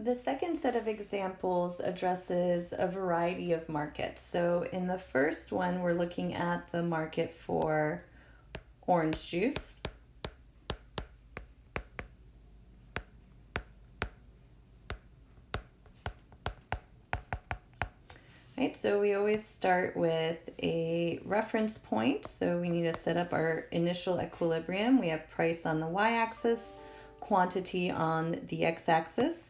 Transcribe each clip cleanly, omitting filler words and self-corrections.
The second set of examples addresses a variety of markets. So in the first one, we're looking at the market for orange juice. Right, so we always start with a reference point. So we need to set up our initial equilibrium. We have price on the y-axis, quantity on the x-axis,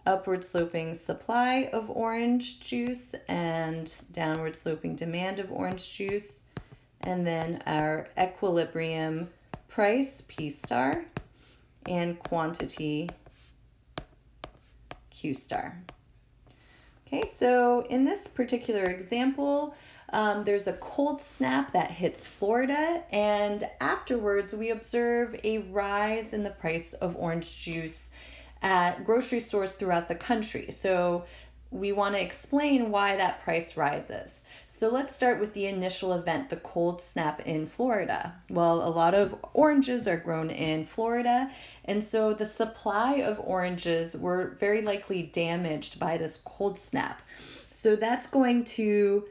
upward sloping supply of orange juice and downward sloping demand of orange juice, and then our equilibrium price P star and quantity Q star. Okay, so in this particular example, there's a cold snap that hits Florida, and afterwards we observe a rise in the price of orange juice at grocery stores throughout the country. So we want to explain why that price rises. So let's start with the initial event, the cold snap in Florida. Well, a lot of oranges are grown in Florida, and so the supply of oranges were very likely damaged by this cold snap. So that's going to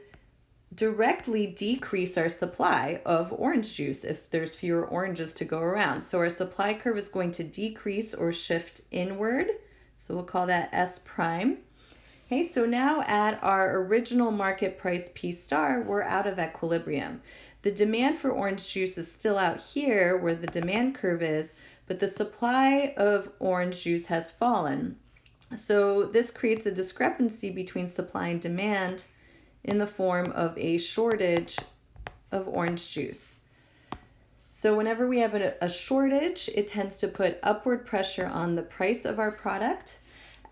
directly decrease our supply of orange juice if there's fewer oranges to go around. So our supply curve is going to decrease or shift inward. So we'll call that S prime. Okay, so now at our original market price P star, we're out of equilibrium. The demand for orange juice is still out here where the demand curve is, but the supply of orange juice has fallen. So this creates a discrepancy between supply and demand in the form of a shortage of orange juice. So whenever we have a shortage, it tends to put upward pressure on the price of our product.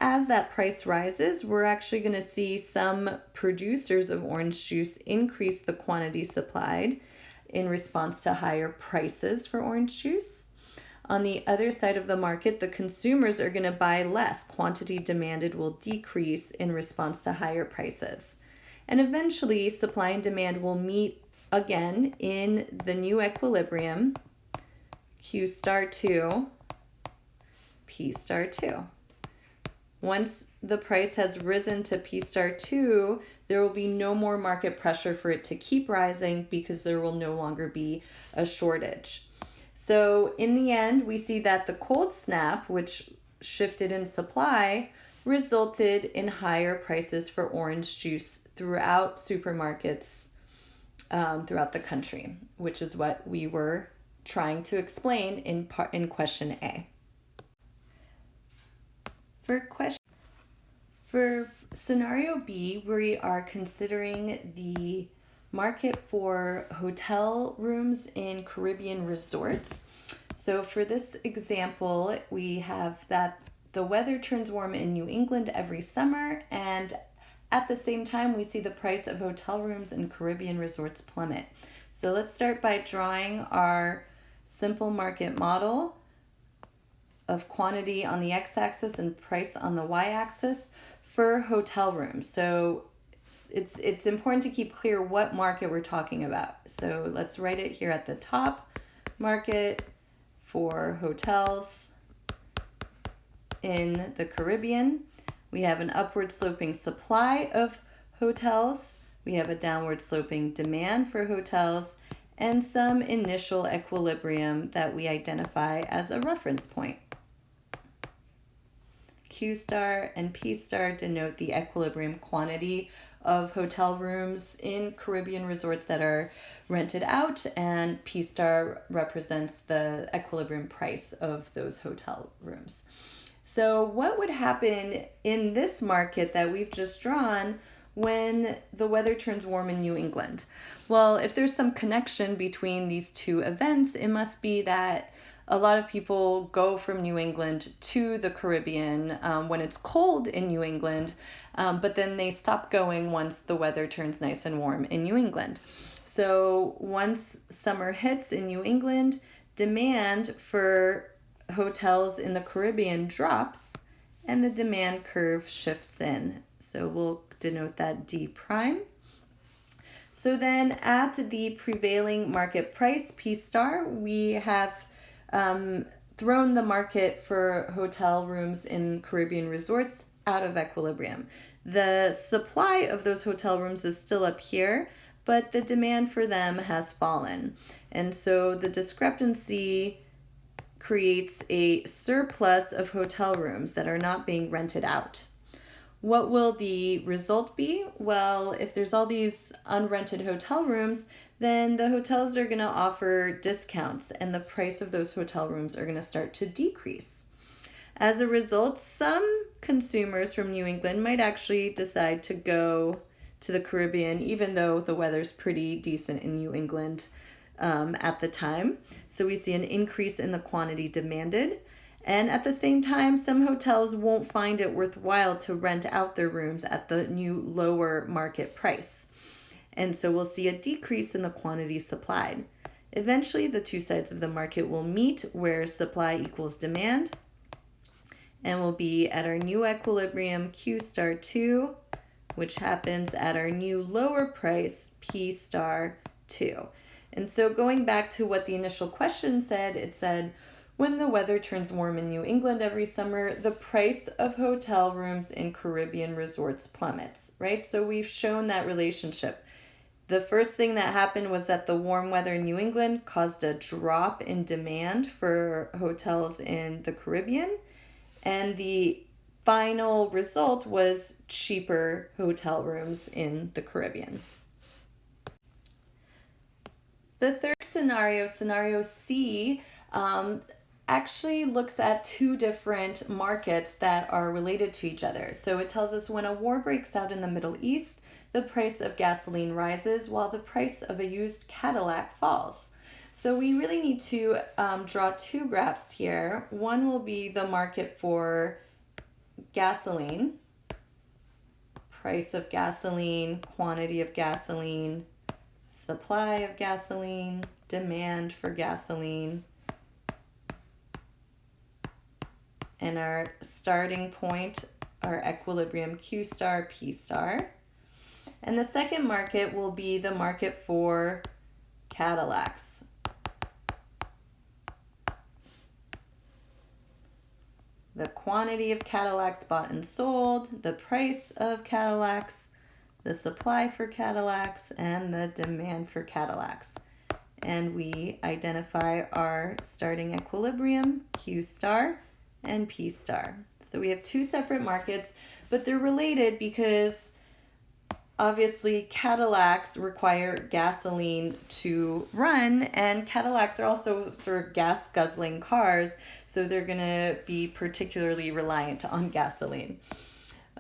As that price rises, we're actually going to see some producers of orange juice increase the quantity supplied in response to higher prices for orange juice. On the other side of the market, the consumers are going to buy less. Quantity demanded will decrease in response to higher prices. And eventually, supply and demand will meet again in the new equilibrium, Q star 2, P star 2. Once the price has risen to P star 2, there will be no more market pressure for it to keep rising because there will no longer be a shortage. So in the end, we see that the cold snap, which shifted in supply, resulted in higher prices for orange juice throughout supermarkets throughout the country, which is what we were trying to explain in question A. For scenario B, we are considering the market for hotel rooms in Caribbean resorts. So for this example, we have that the weather turns warm in New England every summer, and at the same time, we see the price of hotel rooms in Caribbean resorts plummet. So let's start by drawing our simple market model of quantity on the x-axis and price on the y-axis for hotel rooms. So it's important to keep clear what market we're talking about. So let's write it here at the top. Market for hotels in the Caribbean. We have an upward sloping supply of hotels. We have a downward sloping demand for hotels and some initial equilibrium that we identify as a reference point. Q star and P star denote the equilibrium quantity of hotel rooms in Caribbean resorts that are rented out, and P star represents the equilibrium price of those hotel rooms. So what would happen in this market that we've just drawn when the weather turns warm in New England? Well, if there's some connection between these two events, it must be that a lot of people go from New England to the Caribbean when it's cold in New England, but then they stop going once the weather turns nice and warm in New England. So once summer hits in New England, demand for hotels in the Caribbean drops and the demand curve shifts in. So we'll denote that D prime. So then at the prevailing market price, P star, we have thrown the market for hotel rooms in Caribbean resorts out of equilibrium. The supply of those hotel rooms is still up here, but the demand for them has fallen. And so the discrepancy creates a surplus of hotel rooms that are not being rented out. What will the result be? Well, if there's all these unrented hotel rooms, then the hotels are going to offer discounts and the price of those hotel rooms are going to start to decrease. As a result, some consumers from New England might actually decide to go to the Caribbean, even though the weather's pretty decent in New England at the time. So we see an increase in the quantity demanded. And at the same time, some hotels won't find it worthwhile to rent out their rooms at the new lower market price. And so we'll see a decrease in the quantity supplied. Eventually, the two sides of the market will meet where supply equals demand, and we'll be at our new equilibrium Q star 2, which happens at our new lower price P star 2. And so going back to what the initial question said, it said, when the weather turns warm in New England every summer, the price of hotel rooms in Caribbean resorts plummets, right? So we've shown that relationship. The first thing that happened was that the warm weather in New England caused a drop in demand for hotels in the Caribbean. And the final result was cheaper hotel rooms in the Caribbean. The third scenario, scenario C, actually looks at two different markets that are related to each other. So it tells us when a war breaks out in the Middle East, the price of gasoline rises while the price of a used Cadillac falls. So we really need to draw two graphs here. One will be the market for gasoline, price of gasoline, quantity of gasoline, supply of gasoline, demand for gasoline, and our starting point, our equilibrium Q star, P star. And the second market will be the market for Cadillacs. The quantity of Cadillacs bought and sold, the price of Cadillacs, the supply for Cadillacs, and the demand for Cadillacs. And we identify our starting equilibrium, Q star and P star. So we have two separate markets, but they're related because obviously Cadillacs require gasoline to run, and Cadillacs are also sort of gas guzzling cars, so they're going to be particularly reliant on gasoline.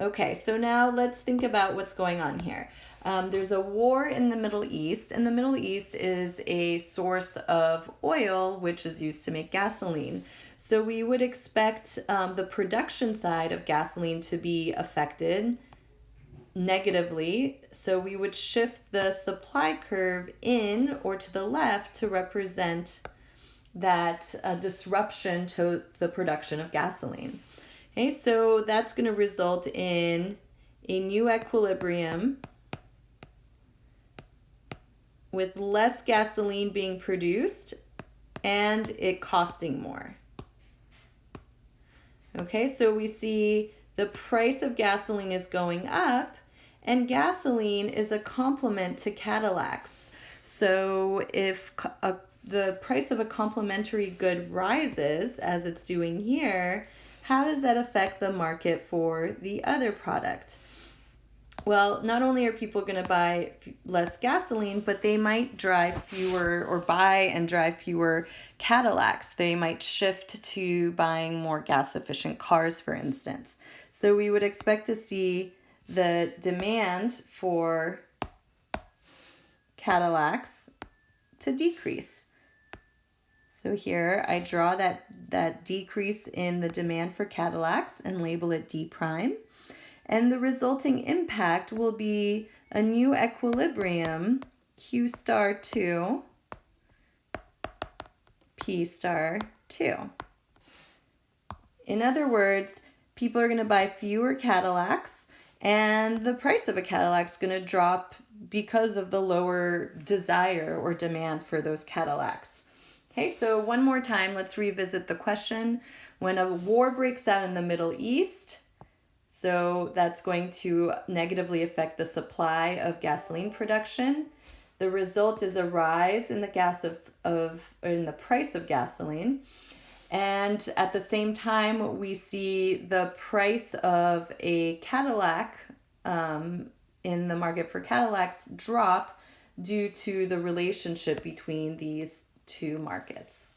Okay, so now let's think about what's going on here. There's a war in the Middle East, and the Middle East is a source of oil, which is used to make gasoline. So we would expect the production side of gasoline to be affected negatively. So we would shift the supply curve in or to the left to represent that disruption to the production of gasoline. Okay, so that's going to result in a new equilibrium with less gasoline being produced and it costing more. Okay, so we see the price of gasoline is going up, and gasoline is a complement to Cadillacs. So if the price of a complementary good rises, as it's doing here, how does that affect the market for the other product? Well, not only are people going to buy less gasoline, but they might drive fewer or buy and drive fewer Cadillacs. They might shift to buying more gas-efficient cars, for instance. So we would expect to see the demand for Cadillacs to decrease. So here I draw that decrease in the demand for Cadillacs and label it D prime. And the resulting impact will be a new equilibrium, Q star 2, P star 2. In other words, people are going to buy fewer Cadillacs, and the price of a Cadillac is going to drop because of the lower desire or demand for those Cadillacs. Okay, so one more time, let's revisit the question. When a war breaks out in the Middle East, so that's going to negatively affect the supply of gasoline production. The result is a rise in the price of gasoline. And at the same time, we see the price of a Cadillac in the market for Cadillacs drop due to the relationship between these two markets.